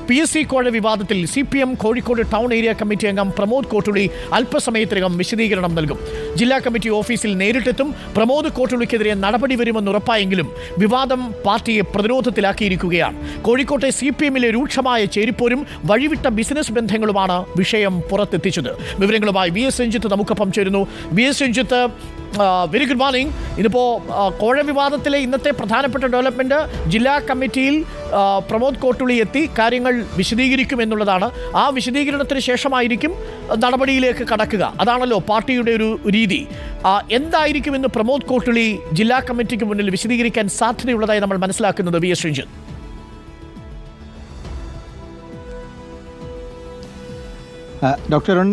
PSC കോഴ വിവാദത്തിൽ CPM Kozhikode town area committee അംഗം പ്രമോദ് കോട്ടുളി അല്പസമയത്തിനകം വിശദീകരണം നൽകും. ജില്ലാ കമ്മിറ്റി ഓഫീസിൽ നേരിട്ടെത്തും. പ്രമോദ് കോട്ടുളിക്കെതിരെ നടപടി വരുമെന്ന് ഉറപ്പായെങ്കിലും വിവാദം പാർട്ടിയെ പ്രതിരോധത്തിലാക്കിയിരിക്കുകയാണ്. കോഴിക്കോട്ടെ CPMലെ രൂക്ഷമായ ചേരിപ്പോരും വഴിവിട്ട ബിസിനസ് ബന്ധങ്ങളുമാണ് വിഷയം പുറത്തെത്തിച്ചത്. വിവരങ്ങളുമായി VS രഞ്ജിത്ത് നമുക്കൊപ്പം ചേരുന്നു. VS Ranjith, very good morning. ഇതിപ്പോൾ കോഴ വിവാദത്തിലെ ഇന്നത്തെ പ്രധാനപ്പെട്ട ഡെവലപ്മെൻറ്റ് ജില്ലാ കമ്മിറ്റിയിൽ പ്രമോദ് കോട്ടുളി എത്തി കാര്യങ്ങൾ വിശദീകരിക്കുമെന്നുള്ളതാണ്. ആ വിശദീകരണത്തിന് ശേഷമായിരിക്കും നടപടിയിലേക്ക് കടക്കുക. അതാണല്ലോ പാർട്ടിയുടെ ഒരു രീതി. എന്തായിരിക്കുമെന്ന് പ്രമോദ് കോട്ടുളി ജില്ലാ കമ്മിറ്റിക്ക് മുന്നിൽ വിശദീകരിക്കാൻ സാധ്യതയുള്ളതായി നമ്മൾ മനസ്സിലാക്കുന്നത്? VS രഞ്ജിത്ത്. ഡോക്ടർ അരുൺ,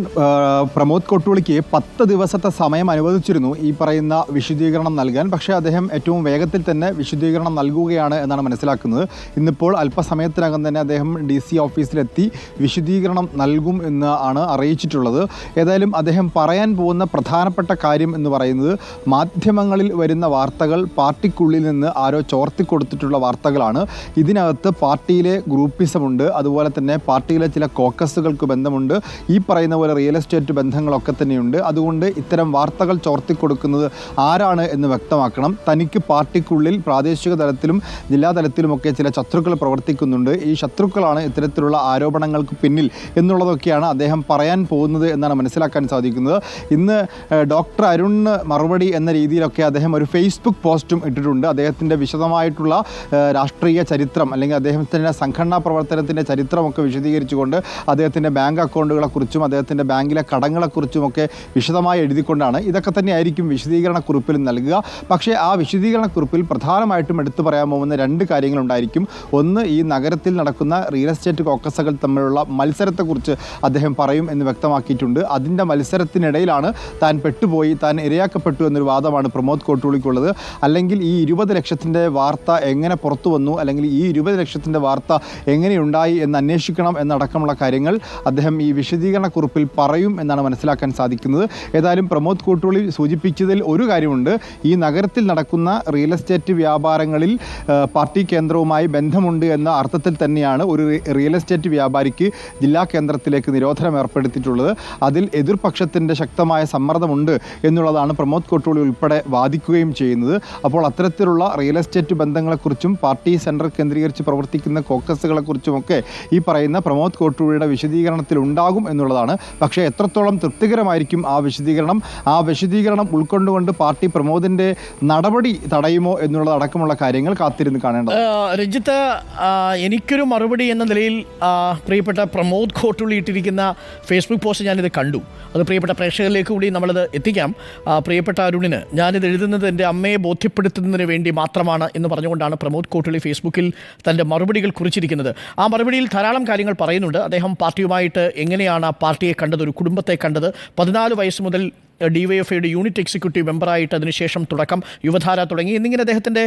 പ്രമോദ് കോട്ടുളിക്ക് 10 ദിവസത്തെ സമയം അനുവദിച്ചിരുന്നു ഈ പറയുന്ന വിശദീകരണം നൽകാൻ. പക്ഷേ അദ്ദേഹം ഏറ്റവും വേഗത്തിൽ തന്നെ വിശദീകരണം നൽകുകയാണ് എന്നാണ് മനസ്സിലാക്കുന്നത്. ഇന്നിപ്പോൾ അല്പസമയത്തിനകം തന്നെ അദ്ദേഹം DC ഓഫീസിലെത്തി വിശദീകരണം നൽകും എന്ന് ആണ് അറിയിച്ചിട്ടുള്ളത്. ഏതായാലും അദ്ദേഹം പറയാൻ പോകുന്ന പ്രധാനപ്പെട്ട കാര്യം എന്ന് പറയുന്നത് മാധ്യമങ്ങളിൽ വരുന്ന വാർത്തകൾ പാർട്ടിക്കുള്ളിൽ നിന്ന് ആരോ ചോർത്തിക്കൊടുത്തിട്ടുള്ള വാർത്തകളാണ്. ഇതിനകത്ത് പാർട്ടിയിലെ ഗ്രൂപ്പിസമുണ്ട്, അതുപോലെ തന്നെ പാർട്ടിയിലെ ചില കോക്കസുകൾക്ക് ബന്ധമുണ്ട്, ഈ പറയുന്ന പോലെ റിയൽ എസ്റ്റേറ്റ് ബന്ധങ്ങളൊക്കെ തന്നെയുണ്ട്. അതുകൊണ്ട് ഇത്തരം വാർത്തകൾ ചോർത്തിക്കൊടുക്കുന്നത് ആരാണ് എന്ന് വ്യക്തമാക്കണം. തനിക്ക് പാർട്ടിക്കുള്ളിൽ പ്രാദേശിക തലത്തിലും ജില്ലാ തലത്തിലുമൊക്കെ ചില ശത്രുക്കൾ പ്രവർത്തിക്കുന്നുണ്ട്. ഈ ശത്രുക്കളാണ് ഇത്തരത്തിലുള്ള ആരോപണങ്ങൾക്ക് പിന്നിൽ എന്നുള്ളതൊക്കെയാണ് അദ്ദേഹം പറയാൻ പോകുന്നത് എന്നാണ് മനസ്സിലാക്കാൻ സാധിക്കുന്നത്. ഇന്ന് ഡോക്ടർ അരുണിന് മറുപടി എന്ന രീതിയിലൊക്കെ അദ്ദേഹം ഒരു ഫേസ്ബുക്ക് പോസ്റ്റും ഇട്ടിട്ടുണ്ട്. അദ്ദേഹത്തിൻ്റെ വിശദമായിട്ടുള്ള രാഷ്ട്രീയ ചരിത്രം അല്ലെങ്കിൽ അദ്ദേഹത്തിൻ്റെ സംഘടനാ പ്രവർത്തനത്തിൻ്റെ ചരിത്രമൊക്കെ വിശദീകരിച്ചുകൊണ്ട് അദ്ദേഹത്തിൻ്റെ ബാങ്ക് അക്കൗണ്ടുകളെക്കുറിച്ചും അദ്ദേഹത്തിൻ്റെ ബാങ്കിലെ കടങ്ങളെക്കുറിച്ചുമൊക്കെ വിശദമായി എഴുതിക്കൊണ്ടാണ് ഇതൊക്കെ തന്നെയായിരിക്കും വിശദീകരണക്കുറിപ്പിൽ നൽകുക. പക്ഷേ ആ വിശദീകരണക്കുറിപ്പിൽ പ്രധാനമായിട്ടും എടുത്തു പറയാൻ പോകുന്ന 2 കാര്യങ്ങളുണ്ടായിരിക്കും. ഒന്ന്, ഈ നഗരത്തിൽ നടക്കുന്ന റിയൽ എസ്റ്റേറ്റ് കോക്കസുകൾ തമ്മിലുള്ള മത്സരത്തെക്കുറിച്ച് അദ്ദേഹം പറയും എന്ന് വ്യക്തമാക്കിയിട്ടുണ്ട്. അതിൻ്റെ മത്സരത്തിനിടയിലാണ് താൻ പെട്ടുപോയി, താൻ ഇരയാക്കപ്പെട്ടു എന്നൊരു വാദമാണ് പ്രമോദ് കോട്ടുളിക്കുള്ളത്. അല്ലെങ്കിൽ ഈ 20 ലക്ഷത്തിൻ്റെ വാർത്ത എങ്ങനെ പുറത്തു വന്നു, അല്ലെങ്കിൽ ഈ 20 ലക്ഷത്തിൻ്റെ വാർത്ത എങ്ങനെയുണ്ടായി എന്ന് അന്വേഷിക്കണം എന്നടക്കമുള്ള കാര്യങ്ങൾ അദ്ദേഹം ഈ വിശദീകരണക്കുറിപ്പിൽ പറയും എന്നാണ് മനസ്സിലാക്കാൻ സാധിക്കുന്നത്. ഏതായാലും പ്രമോദ് കോട്ടുളി സൂചിപ്പിച്ചതിൽ ഒരു കാര്യമുണ്ട്. ഈ നഗരത്തിൽ നടക്കുന്ന റിയൽ എസ്റ്റേറ്റ് വ്യാപാരങ്ങളിൽ പാർട്ടി കേന്ദ്രവുമായി ബന്ധമുണ്ട് എന്ന അർത്ഥത്തിൽ തന്നെയാണ് ഒരു റിയൽ എസ്റ്റേറ്റ് വ്യാപാരിക്ക് ജില്ലാ കേന്ദ്രത്തിലേക്ക് നിരോധനം ഏർപ്പെടുത്തിയിട്ടുള്ളത്. അതിൽ എതിർപക്ഷത്തിൻ്റെ ശക്തമായ സമ്മർദ്ദമുണ്ട് എന്നുള്ളതാണ് പ്രമോദ് കോട്ടുളി ഉൾപ്പെടെ വാദിക്കുകയും ചെയ്യുന്നത്. അപ്പോൾ അത്തരത്തിലുള്ള റിയൽ എസ്റ്റേറ്റ് ബന്ധങ്ങളെക്കുറിച്ചും പാർട്ടി സെൻറ്റർ കേന്ദ്രീകരിച്ച് പ്രവർത്തിക്കുന്ന കോക്കസുകളെക്കുറിച്ചുമൊക്കെ ഈ പറയുന്ന പ്രമോദ് കോട്ടുളിയുടെ വിശദീകരണത്തിൽ ഉണ്ടാകും എന്നുള്ളതാണ്. പക്ഷേ എത്രത്തോളം തൃപ്തികരമായിരിക്കും ആ വിശദീകരണം ഉൾക്കൊണ്ടുകൊണ്ട് പാർട്ടി പ്രമോദിൻ്റെ നടപടി തടയുമോ എന്നുള്ളതടക്കമുള്ള കാര്യങ്ങൾ കാത്തിരുന്ന് കാണേണ്ടത്. രഞ്ജിത്ത്, എനിക്കൊരു മറുപടി എന്ന നിലയിൽ പ്രിയപ്പെട്ട പ്രമോദ് കോട്ടുളി ഇട്ടിരിക്കുന്ന ഫേസ്ബുക്ക് പോസ്റ്റ് ഞാനിത് കണ്ടു. അത് പ്രിയപ്പെട്ട പ്രേക്ഷകരിലേക്ക് കൂടി നമ്മളത് എത്തിക്കാം. പ്രിയപ്പെട്ട അരുണിന്, ഞാനിത് എഴുതുന്നത് എൻ്റെ അമ്മയെ ബോധ്യപ്പെടുത്തുന്നതിന് വേണ്ടി മാത്രമാണ് എന്ന് പറഞ്ഞുകൊണ്ടാണ് പ്രമോദ് കോട്ടുളി ഫേസ്ബുക്കിൽ തൻ്റെ മറുപടികൾ കുറിച്ചിരിക്കുന്നത്. ആ മറുപടിയിൽ ധാരാളം കാര്യങ്ങൾ പറയുന്നുണ്ട്. അദ്ദേഹം പാർട്ടിയുമായിട്ട് എങ്ങനെയാണ് പാർട്ടിയെ കണ്ടത്, ഒരു കുടുംബത്തെ കണ്ടത്, 14 വയസ്സ് മുതൽ DYFIയുടെ യൂണിറ്റ് എക്സിക്യൂട്ടീവ് മെമ്പറായിട്ട് അതിനുശേഷം തുടക്കം യുവധാര തുടങ്ങി എന്നിങ്ങനെ അദ്ദേഹത്തിൻ്റെ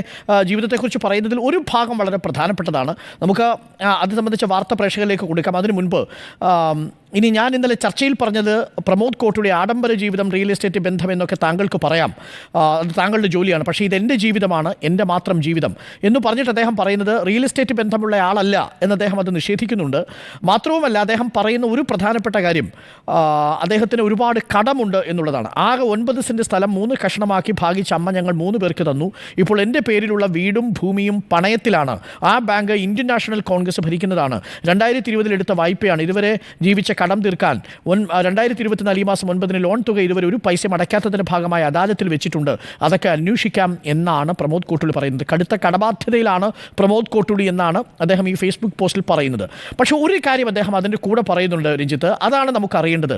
ജീവിതത്തെക്കുറിച്ച് പറയുന്നതിൽ ഒരു ഭാഗം വളരെ പ്രധാനപ്പെട്ടതാണ്. നമുക്ക് അത് സംബന്ധിച്ച വാർത്ത പ്രേക്ഷകരിലേക്ക് കൊടുക്കാം. അതിനു മുൻപ് ഇനി ഞാൻ ഇന്നലെ ചർച്ചയിൽ പറഞ്ഞത് പ്രമോദ് കോട്ടുളി ആഡംബര ജീവിതം, റിയൽ എസ്റ്റേറ്റ് ബന്ധം എന്നൊക്കെ താങ്കൾക്ക് പറയാം, അത് താങ്കളുടെ ജോലിയാണ്. പക്ഷേ ഇതെൻ്റെ ജീവിതമാണ്, എൻ്റെ മാത്രം ജീവിതം എന്ന് പറഞ്ഞിട്ട് അദ്ദേഹം പറയുന്നത് റിയൽ എസ്റ്റേറ്റ് ബന്ധമുള്ള ആളല്ല എന്ന് അദ്ദേഹം അത് നിഷേധിക്കുന്നുണ്ട്. മാത്രവുമല്ല, അദ്ദേഹം പറയുന്ന ഒരു പ്രധാനപ്പെട്ട കാര്യം അദ്ദേഹത്തിന് ഒരുപാട് കടമുണ്ട് എന്നുള്ളതാണ്. ആകെ 9 സെൻറ്റ് സ്ഥലം 3 കഷണമാക്കി ഭാഗിച്ച് അമ്മ ഞങ്ങൾ 3 പേർക്ക് തന്നു. ഇപ്പോൾ എൻ്റെ പേരിലുള്ള വീടും ഭൂമിയും പണയത്തിലാണ്. ആ ബാങ്ക് ഇന്ത്യൻ നാഷണൽ കോൺഗ്രസ് ഭരിക്കുന്നതാണ്. 2020 എടുത്ത വായ്പയാണ്. ഇതുവരെ ജീവിച്ച കടം തീർക്കാൻ 2024 ഈ മാസം 9 ലോൺ തുക ഇതുവരെ ഒരു പൈസ അടയ്ക്കാത്തതിൻ്റെ ഭാഗമായി അദാലത്തിൽ വെച്ചിട്ടുണ്ട്. അതൊക്കെ അന്വേഷിക്കാം എന്നാണ് പ്രമോദ് കോട്ടുളി പറയുന്നത്. കടുത്ത കടബാധ്യതയിലാണ് പ്രമോദ് കോട്ടുളി എന്നാണ് അദ്ദേഹം ഈ ഫേസ്ബുക്ക് പോസ്റ്റിൽ പറയുന്നത്. പക്ഷേ ഒരു കാര്യം അദ്ദേഹം അതിൻ്റെ കൂടെ പറയുന്നുണ്ട് രഞ്ജിത്ത്, അതാണ് നമുക്കറിയേണ്ടത്.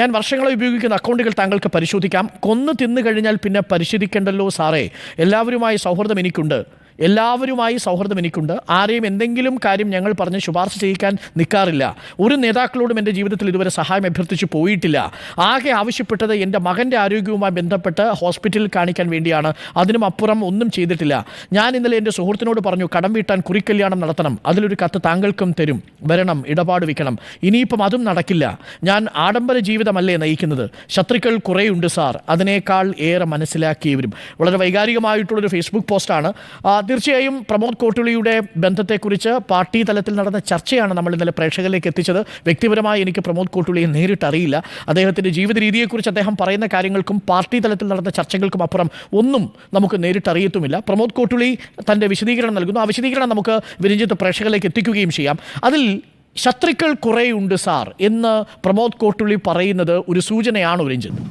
ഞാൻ വർഷങ്ങളെ ഉപയോഗിക്കുന്ന അക്കൗണ്ടുകൾ താങ്കൾക്ക് പരിശോധിക്കാം. കൊന്നു തിന്നു കഴിഞ്ഞാൽ പിന്നെ പരിശോധിക്കേണ്ടല്ലോ സാറേ. എല്ലാവരുമായി സൗഹൃദം എനിക്കുണ്ട്. എല്ലാവരുമായി സൗഹൃദം എനിക്കുണ്ട്. ആരെയും എന്തെങ്കിലും കാര്യം ഞങ്ങൾ പറഞ്ഞ് ശുപാർശ ചെയ്യിക്കാൻ നിൽക്കാറില്ല. ഒരു നേതാക്കളോടും എൻ്റെ ജീവിതത്തിൽ ഇതുവരെ സഹായം അഭ്യർത്ഥിച്ച് പോയിട്ടില്ല. ആകെ ആവശ്യപ്പെട്ടത് എൻ്റെ മകൻ്റെ ആരോഗ്യവുമായി ബന്ധപ്പെട്ട് ഹോസ്പിറ്റലിൽ കാണിക്കാൻ വേണ്ടിയാണ്. അതിനും അപ്പുറം ഒന്നും ചെയ്തിട്ടില്ല. ഞാൻ ഇന്നലെ എൻ്റെ സുഹൃത്തിനോട് പറഞ്ഞു, കടം വീട്ടാൻ കുറിക്കല്യാണം നടത്തണം, അതിലൊരു കത്ത് താങ്കൾക്കും തരും, വരണം, ഇടപാട് വയ്ക്കണം. ഇനിയിപ്പം അതും നടക്കില്ല. ഞാൻ ആഡംബര ജീവിതമല്ലേ നയിക്കുന്നത്. ശത്രുക്കൾ കുറേയുണ്ട് സാർ, അതിനേക്കാൾ ഏറെ മനസ്സിലാക്കിയവരും. വളരെ വൈകാരികമായിട്ടുള്ളൊരു ഫേസ്ബുക്ക് പോസ്റ്റാണ്. തീർച്ചയായും പ്രമോദ് കോട്ടുളിയുടെ ബന്ധത്തെക്കുറിച്ച് പാർട്ടി തലത്തിൽ നടന്ന ചർച്ചയാണ് നമ്മൾ ഇന്നലെ പ്രേക്ഷകരിലേക്ക് എത്തിച്ചത്. വ്യക്തിപരമായി എനിക്ക് പ്രമോദ് കോട്ടുളിയെ നേരിട്ട് അറിയില്ല. അദ്ദേഹത്തിൻ്റെ ജീവിത രീതിയെക്കുറിച്ച് അദ്ദേഹം പറയുന്ന കാര്യങ്ങൾക്കും പാർട്ടി തലത്തിൽ നടന്ന ചർച്ചകൾക്കും അപ്പുറം ഒന്നും നമുക്ക് നേരിട്ട് അറിയത്തുമില്ല. പ്രമോദ് കോട്ടുളി തൻ്റെ വിശദീകരണം നൽകുന്നു. ആ വിശദീകരണം നമുക്ക് വിരഞ്ജിത്ത് പ്രേക്ഷകരിലേക്ക് എത്തിക്കുകയും ചെയ്യാം. അതിൽ ശത്രുക്കൾ കുറേയുണ്ട് സാർ എന്ന് പ്രമോദ് കോട്ടുളി പറയുന്നത് ഒരു സൂചനയാണോ രഞ്ജിത്ത്?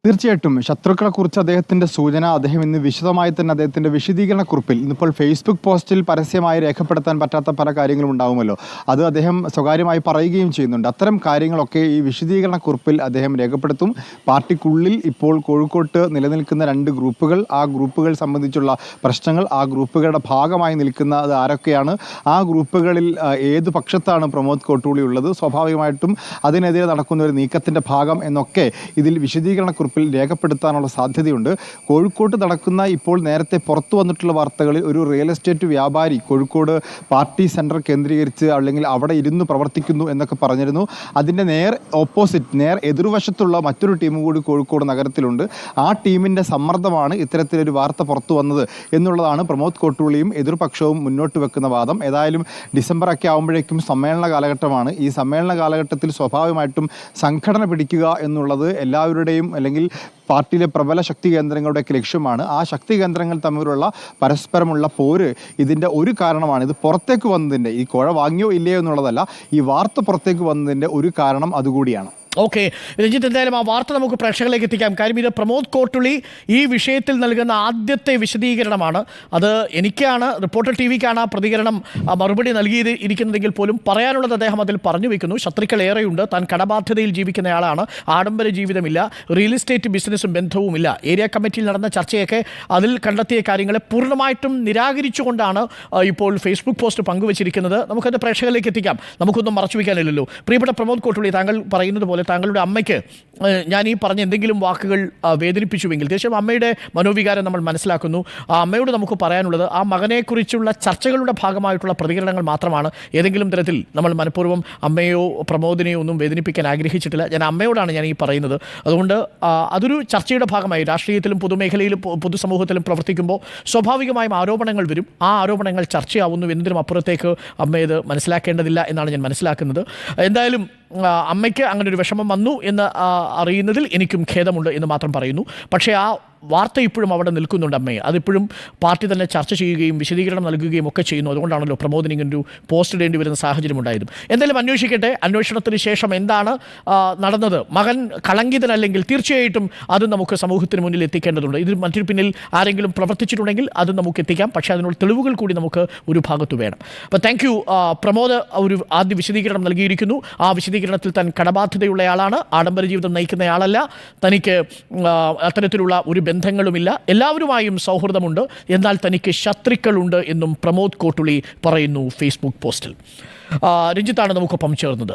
തീർച്ചയായിട്ടും ശത്രുക്കളെ കുറിച്ച് അദ്ദേഹത്തിന്റെ സൂചന അദ്ദേഹം ഇന്ന് വിശദമായി തന്നെ അദ്ദേഹത്തിന്റെ വിശദീകരണക്കുറിപ്പിൽ ഇന്നിപ്പോൾ ഫേസ്ബുക്ക് പോസ്റ്റിൽ പരസ്യമായി രേഖപ്പെടുത്താൻ പറ്റാത്ത പല കാര്യങ്ങളും ഉണ്ടാവുമല്ലോ, അത് അദ്ദേഹം സ്വകാര്യമായി പറയുകയും ചെയ്യുന്നുണ്ട്. അത്തരം കാര്യങ്ങളൊക്കെ ഈ വിശദീകരണക്കുറിപ്പിൽ അദ്ദേഹം രേഖപ്പെടുത്തും. പാർട്ടിക്കുള്ളിൽ ഇപ്പോൾ കോഴിക്കോട്ട് നിലനിൽക്കുന്ന 2 ഗ്രൂപ്പുകൾ, ആ ഗ്രൂപ്പുകൾ സംബന്ധിച്ചുള്ള പ്രശ്നങ്ങൾ, ആ ഗ്രൂപ്പുകളുടെ ഭാഗമായി നിൽക്കുന്നത് ആരൊക്കെയാണ്, ആ ഗ്രൂപ്പുകളിൽ ഏത് പക്ഷത്താണ് പ്രമോദ് കോട്ടൂളി ഉള്ളത്, സ്വാഭാവികമായിട്ടും അതിനെതിരെ നടക്കുന്ന ഒരു നീക്കത്തിന്റെ ഭാഗം എന്നൊക്കെ ഇതിൽ വിശദീകരണക്കുറിപ്പ് രേഖപ്പെടുത്താനുള്ള സാധ്യതയുണ്ട്. കോഴിക്കോട്ട് നടക്കുന്ന ഇപ്പോൾ നേരത്തെ പുറത്തു വന്നിട്ടുള്ള വാർത്തകളിൽ ഒരു റിയൽ എസ്റ്റേറ്റ് വ്യാപാരി കോഴിക്കോട് പാർട്ടി സെൻറ്റർ കേന്ദ്രീകരിച്ച് അല്ലെങ്കിൽ അവിടെ ഇരുന്ന് പ്രവർത്തിക്കുന്നു എന്നൊക്കെ പറഞ്ഞിരുന്നു. അതിൻ്റെ നേർ എതിർവശത്തുള്ള മറ്റൊരു ടീം കൂടി കോഴിക്കോട് നഗരത്തിലുണ്ട്. ആ ടീമിൻ്റെ സമ്മർദ്ദമാണ് ഇത്തരത്തിലൊരു വാർത്ത പുറത്തു വന്നത് എന്നുള്ളതാണ് പ്രമോദ് കോട്ടൂളിയും എതിർപക്ഷവും മുന്നോട്ട് വെക്കുന്ന വാദം. ഏതായാലും ഡിസംബറൊക്കെ ആകുമ്പോഴേക്കും സമ്മേളന കാലഘട്ടമാണ്. ഈ സമ്മേളന കാലഘട്ടത്തിൽ സ്വാഭാവികമായിട്ടും സംഘടന പിടിക്കുക എന്നുള്ളത് എല്ലാവരുടെയും അല്ലെങ്കിൽ പാർട്ടിയിലെ പ്രബല ശക്തി കേന്ദ്രങ്ങളുടെയൊക്കെ ലക്ഷ്യമാണ്. ആ ശക്തി കേന്ദ്രങ്ങൾ തമ്മിലുള്ള പരസ്പരമുള്ള പോര് ഇതിൻ്റെ ഒരു കാരണമാണ്. ഇത് പുറത്തേക്ക് വന്നതിൻ്റെ, ഈ കുഴ വാങ്ങിയോ ഇല്ലയോ എന്നുള്ളതല്ല, ഈ വാർത്ത പുറത്തേക്ക് വന്നതിൻ്റെ ഒരു കാരണം അതുകൂടിയാണ്. ഓക്കെ രഞ്ജിത്ത്, എന്തായാലും ആ വാർത്ത നമുക്ക് പ്രേക്ഷകരിലേക്ക് എത്തിക്കാം. കാര്യം ഇത് പ്രമോദ് കോട്ടുളി ഈ വിഷയത്തിൽ നൽകുന്ന ആദ്യത്തെ വിശദീകരണമാണ്. അത് എനിക്കാണ്, റിപ്പോർട്ടർ ടിവിക്കാണ് ആ പ്രതികരണം മറുപടി നൽകിയിരിക്കുന്നതെങ്കിൽ പോലും പറയാനുള്ളത് അദ്ദേഹം അതിൽ പറഞ്ഞു വയ്ക്കുന്നു. ശത്രുക്കൾ ഏറെയുണ്ട്, താൻ കടബാധ്യതയിൽ ജീവിക്കുന്നയാളാണ്, ആഡംബര ജീവിതമില്ല, റിയൽ എസ്റ്റേറ്റ് ബിസിനസ്സും ബന്ധവുമില്ല. ഏരിയ കമ്മിറ്റിയിൽ നടന്ന ചർച്ചയൊക്കെ അതിൽ കണ്ടെത്തിയ കാര്യങ്ങളെ പൂർണ്ണമായിട്ടും നിരാകരിച്ചുകൊണ്ടാണ് ഇപ്പോൾ ഫേസ്ബുക്ക് പോസ്റ്റ് പങ്കുവച്ചിരിക്കുന്നത്. നമുക്കത് പ്രേക്ഷകരിലേക്ക് എത്തിക്കാം, നമുക്കൊന്നും മറച്ചു വയ്ക്കാനില്ലല്ലോ. പ്രിയപ്പെട്ട പ്രമോദ് കോട്ടുളി, താങ്കൾ പറയുന്നത് പോലെ താങ്കളുടെ അമ്മയ്ക്ക് ഞാൻ ഈ പറഞ്ഞ എന്തെങ്കിലും വാക്കുകൾ വേദനിപ്പിച്ചുവെങ്കിൽ തീർച്ചയായും അമ്മയുടെ മനോവികാരം നമ്മൾ മനസ്സിലാക്കുന്നു. ആ അമ്മയോട് നമുക്ക് പറയാനുള്ളത് ആ മകനെക്കുറിച്ചുള്ള ചർച്ചകളുടെ ഭാഗമായിട്ടുള്ള പ്രതികരണങ്ങൾ മാത്രമാണ്. ഏതെങ്കിലും തരത്തിൽ നമ്മൾ മനഃപൂർവ്വം അമ്മയോ പ്രമോദിനെയോ ഒന്നും വേദനിപ്പിക്കാൻ ആഗ്രഹിച്ചിട്ടില്ല. ഞാൻ അമ്മയോടാണ് ഞാൻ ഈ പറയുന്നത്. അതുകൊണ്ട് അതൊരു ചർച്ചയുടെ ഭാഗമായി രാഷ്ട്രീയത്തിലും പൊതുമേഖലയിലും പൊതുസമൂഹത്തിലും പ്രവർത്തിക്കുമ്പോൾ സ്വാഭാവികമായും ആരോപണങ്ങൾ വരും. ആ ആരോപണങ്ങൾ ചർച്ചയാവുന്നു എന്നതിനും അപ്പുറത്തേക്ക് അമ്മയത് മനസ്സിലാക്കേണ്ടതില്ല എന്നാണ് ഞാൻ മനസ്സിലാക്കുന്നത്. എന്തായാലും അമ്മയ്ക്ക് അങ്ങനെ ഒരു വിഷമം വന്നു എന്ന് അറിയുന്നതിൽ എനിക്കും ഖേദമുണ്ട് എന്ന് മാത്രം പറയുന്നു. പക്ഷേ ആ വാർത്ത ഇപ്പോഴും അവിടെ നിൽക്കുന്നുണ്ട് അമ്മയെ. അതിപ്പോഴും പാർട്ടി തന്നെ ചർച്ച ചെയ്യുകയും വിശദീകരണം നൽകുകയും ഒക്കെ ചെയ്യുന്നു. അതുകൊണ്ടാണല്ലോ പ്രമോദിന് ഇങ്ങനൊരു പോസ്റ്റ് ഇടേണ്ടി വരുന്ന സാഹചര്യം ഉണ്ടായതും. എന്തായാലും അന്വേഷിക്കട്ടെ. അന്വേഷണത്തിന് ശേഷം എന്താണ് നടന്നത്, മകൻ കളങ്കിതനല്ലെങ്കിൽ തീർച്ചയായിട്ടും അത് നമുക്ക് സമൂഹത്തിന് മുന്നിൽ എത്തിക്കേണ്ടതുണ്ട്. ഇതിൽ മറ്റൊരു പിന്നിൽ ആരെങ്കിലും പ്രവർത്തിച്ചിട്ടുണ്ടെങ്കിൽ അത് നമുക്ക് എത്തിക്കാം. പക്ഷേ അതിനുള്ള തെളിവുകൾ കൂടി നമുക്ക് ഒരു ഭാഗത്ത് വേണം. അപ്പോൾ താങ്ക് യു പ്രമോദ്. ഒരു ആദ്യ വിശദീകരണം നൽകിയിരിക്കുന്നു. ആ വിശദീകരണത്തിൽ താൻ കടബാധ്യതയുള്ളയാളാണ്, ആഡംബര ജീവിതം നയിക്കുന്നയാളല്ല, തനിക്ക് അത്തരത്തിലുള്ള ഒരു ബന്ധങ്ങളുമില്ല, എല്ലാവരുമായും സൗഹൃദമുണ്ട്, എന്നാൽ തനിക്ക് ശത്രുക്കളുണ്ട് എന്നും പ്രമോദ് കോട്ടുളി പറയുന്നു ഫേസ്ബുക്ക് പോസ്റ്റിൽ. രഞ്ജിത്താണ് നമുക്കൊപ്പം ചേർന്നത്.